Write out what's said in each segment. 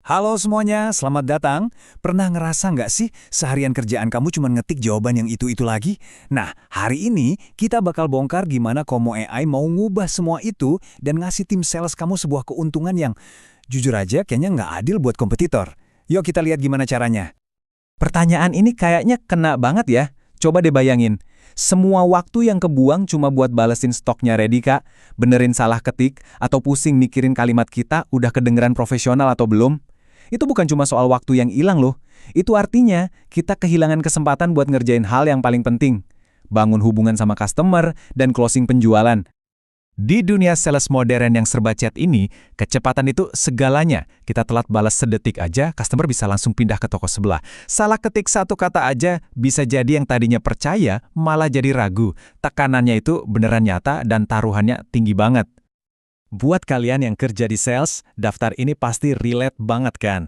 Halo semuanya, selamat datang. Pernah ngerasa nggak sih seharian kerjaan kamu cuma ngetik jawaban yang itu-itu lagi? Nah, hari ini kita bakal bongkar gimana Komo AI mau ngubah semua itu dan ngasih tim sales kamu sebuah keuntungan yang jujur aja kayaknya nggak adil buat kompetitor. Yuk kita lihat gimana caranya. Pertanyaan ini kayaknya kena banget ya. Coba deh bayangin. Semua waktu yang kebuang cuma buat balesin stoknya ready kak, benerin salah ketik, atau pusing mikirin kalimat kita udah kedengeran profesional atau belum. Itu bukan cuma soal waktu yang hilang loh. Itu artinya kita kehilangan kesempatan buat ngerjain hal yang paling penting. Bangun hubungan sama customer dan closing penjualan. Di dunia sales modern yang serba chat ini, kecepatan itu segalanya. Kita telat balas sedetik aja, customer bisa langsung pindah ke toko sebelah. Salah ketik satu kata aja, bisa jadi yang tadinya percaya, malah jadi ragu. Tekanannya itu beneran nyata dan taruhannya tinggi banget. Buat kalian yang kerja di sales, daftar ini pasti relate banget kan?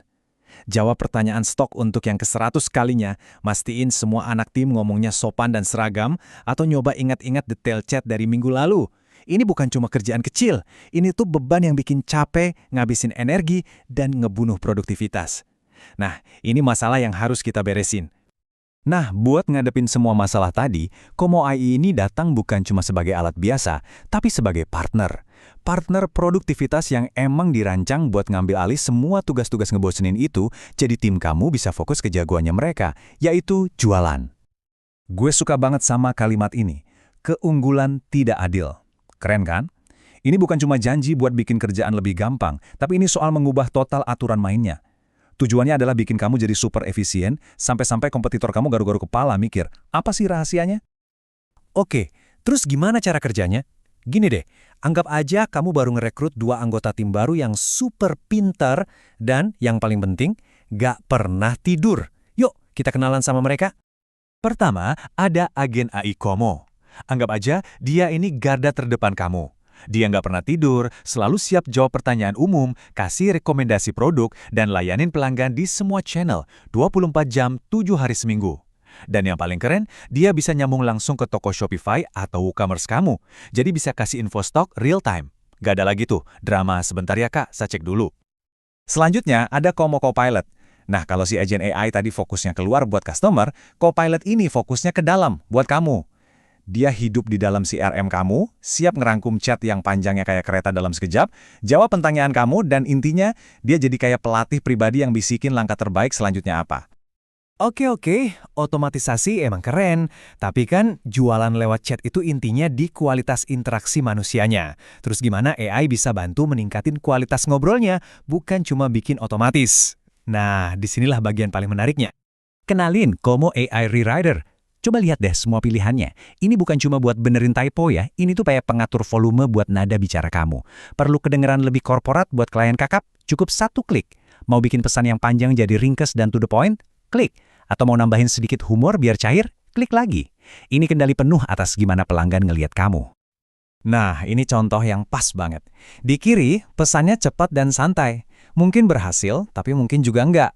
Jawab pertanyaan stok untuk yang ke-100 kalinya, mastiin semua anak tim ngomongnya sopan dan seragam, atau nyoba ingat-ingat detail chat dari minggu lalu. Ini bukan cuma kerjaan kecil, ini tuh beban yang bikin capek, ngabisin energi, dan ngebunuh produktivitas. Nah, ini masalah yang harus kita beresin. Nah, buat ngadepin semua masalah tadi, Komo AI ini datang bukan cuma sebagai alat biasa, tapi sebagai partner. Partner produktivitas yang emang dirancang buat ngambil alih semua tugas-tugas ngebosenin itu, jadi tim kamu bisa fokus ke jagoannya mereka, yaitu jualan. Gue suka banget sama kalimat ini, keunggulan tidak adil. Keren kan? Ini bukan cuma janji buat bikin kerjaan lebih gampang, tapi ini soal mengubah total aturan mainnya. Tujuannya adalah bikin kamu jadi super efisien, sampai-sampai kompetitor kamu garu-garu kepala mikir, apa sih rahasianya? Oke, terus gimana cara kerjanya? Gini deh, anggap aja kamu baru ngerekrut 2 anggota tim baru yang super pintar dan yang paling penting, gak pernah tidur. Yuk, kita kenalan sama mereka. Pertama, ada agen AI Komo. Anggap aja dia ini garda terdepan kamu. Dia nggak pernah tidur, selalu siap jawab pertanyaan umum, kasih rekomendasi produk, dan layanin pelanggan di semua channel, 24 jam, 7 hari seminggu. Dan yang paling keren, dia bisa nyambung langsung ke toko Shopify atau WooCommerce kamu. Jadi bisa kasih info stok real time. Gak ada lagi tuh, drama sebentar ya kak, saya cek dulu. Selanjutnya ada Komo Copilot. Nah, kalau si agen AI tadi fokusnya keluar buat customer, Copilot ini fokusnya ke dalam, buat kamu. Dia hidup di dalam CRM kamu, siap ngerangkum chat yang panjangnya kayak kereta dalam sekejap, jawab pertanyaan kamu, dan intinya dia jadi kayak pelatih pribadi yang bisikin langkah terbaik selanjutnya apa. Oke, otomatisasi emang keren. Tapi kan jualan lewat chat itu intinya di kualitas interaksi manusianya. Terus gimana AI bisa bantu meningkatin kualitas ngobrolnya, bukan cuma bikin otomatis. Nah, disinilah bagian paling menariknya. Kenalin Komo AI Rewriter. Coba lihat deh semua pilihannya. Ini bukan cuma buat benerin typo ya, ini tuh kayak pengatur volume buat nada bicara kamu. Perlu kedengeran lebih korporat buat klien kakap? Cukup 1 klik. Mau bikin pesan yang panjang jadi ringkes dan to the point? Klik. Atau mau nambahin sedikit humor biar cair? Klik lagi. Ini kendali penuh atas gimana pelanggan ngelihat kamu. Nah, ini contoh yang pas banget. Di kiri, pesannya cepat dan santai. Mungkin berhasil, tapi mungkin juga enggak.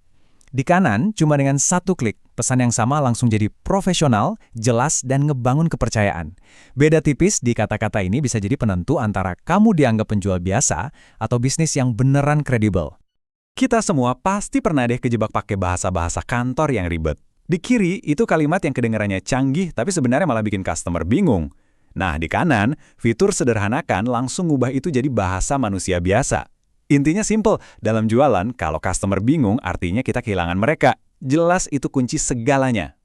Di kanan, cuma dengan 1 klik, pesan yang sama langsung jadi profesional, jelas, dan ngebangun kepercayaan. Beda tipis di kata-kata ini bisa jadi penentu antara kamu dianggap penjual biasa atau bisnis yang beneran kredibel. Kita semua pasti pernah deh kejebak pakai bahasa-bahasa kantor yang ribet. Di kiri, itu kalimat yang kedengarannya canggih, tapi sebenarnya malah bikin customer bingung. Nah, di kanan, fitur sederhanakan langsung ngubah itu jadi bahasa manusia biasa. Intinya simple, dalam jualan, kalau customer bingung artinya kita kehilangan mereka. Jelas itu kunci segalanya.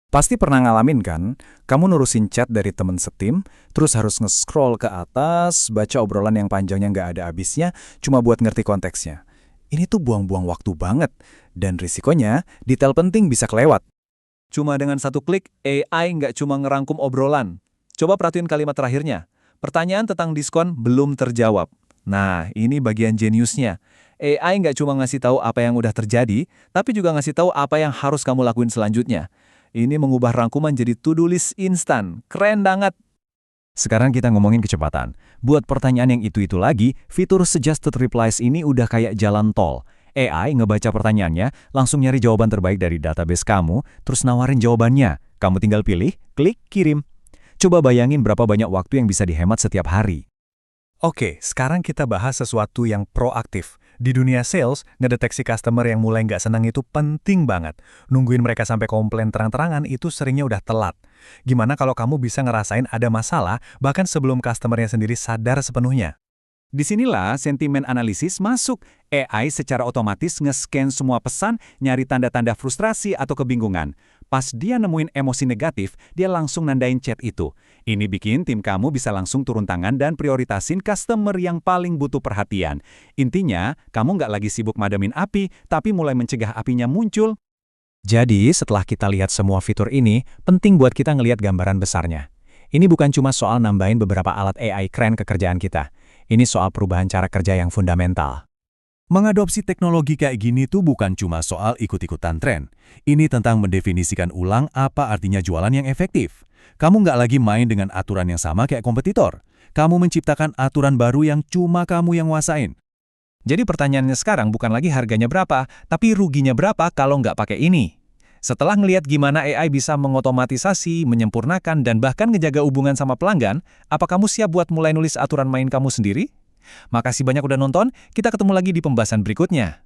Pasti pernah ngalamin kan, kamu nurusin chat dari temen setim, terus harus nge-scroll ke atas, baca obrolan yang panjangnya nggak ada habisnya, cuma buat ngerti konteksnya. Ini tuh buang-buang waktu banget, dan risikonya detail penting bisa kelewat. Cuma dengan 1 klik, AI nggak cuma ngerangkum obrolan. Coba perhatiin kalimat terakhirnya. Pertanyaan tentang diskon belum terjawab. Nah, ini bagian jeniusnya. AI nggak cuma ngasih tahu apa yang udah terjadi, tapi juga ngasih tahu apa yang harus kamu lakuin selanjutnya. Ini mengubah rangkuman jadi to-do list instan. Keren banget. Sekarang kita ngomongin kecepatan. Buat pertanyaan yang itu-itu lagi, fitur Suggested Replies ini udah kayak jalan tol. AI ngebaca pertanyaannya, langsung nyari jawaban terbaik dari database kamu, terus nawarin jawabannya. Kamu tinggal pilih, klik, kirim. Coba bayangin berapa banyak waktu yang bisa dihemat setiap hari. Oke, sekarang kita bahas sesuatu yang proaktif. Di dunia sales, ngedeteksi customer yang mulai nggak senang itu penting banget. Nungguin mereka sampai komplain terang-terangan itu seringnya udah telat. Gimana kalau kamu bisa ngerasain ada masalah bahkan sebelum customernya sendiri sadar sepenuhnya? Disinilah sentimen analisis masuk. AI secara otomatis nge-scan semua pesan, nyari tanda-tanda frustrasi atau kebingungan. Pas dia nemuin emosi negatif, dia langsung nandain chat itu. Ini bikin tim kamu bisa langsung turun tangan dan prioritasin customer yang paling butuh perhatian. Intinya, kamu nggak lagi sibuk mademin api, tapi mulai mencegah apinya muncul. Jadi, setelah kita lihat semua fitur ini, penting buat kita ngelihat gambaran besarnya. Ini bukan cuma soal nambahin beberapa alat AI keren ke kerjaan kita. Ini soal perubahan cara kerja yang fundamental. Mengadopsi teknologi kayak gini tuh bukan cuma soal ikut-ikutan tren. Ini tentang mendefinisikan ulang apa artinya jualan yang efektif. Kamu nggak lagi main dengan aturan yang sama kayak kompetitor. Kamu menciptakan aturan baru yang cuma kamu yang nguasain. Jadi pertanyaannya sekarang bukan lagi harganya berapa, tapi ruginya berapa kalau nggak pakai ini. Setelah ngelihat gimana AI bisa mengotomatisasi, menyempurnakan, dan bahkan ngejaga hubungan sama pelanggan, apa kamu siap buat mulai nulis aturan main kamu sendiri? Makasih banyak udah nonton, kita ketemu lagi di pembahasan berikutnya.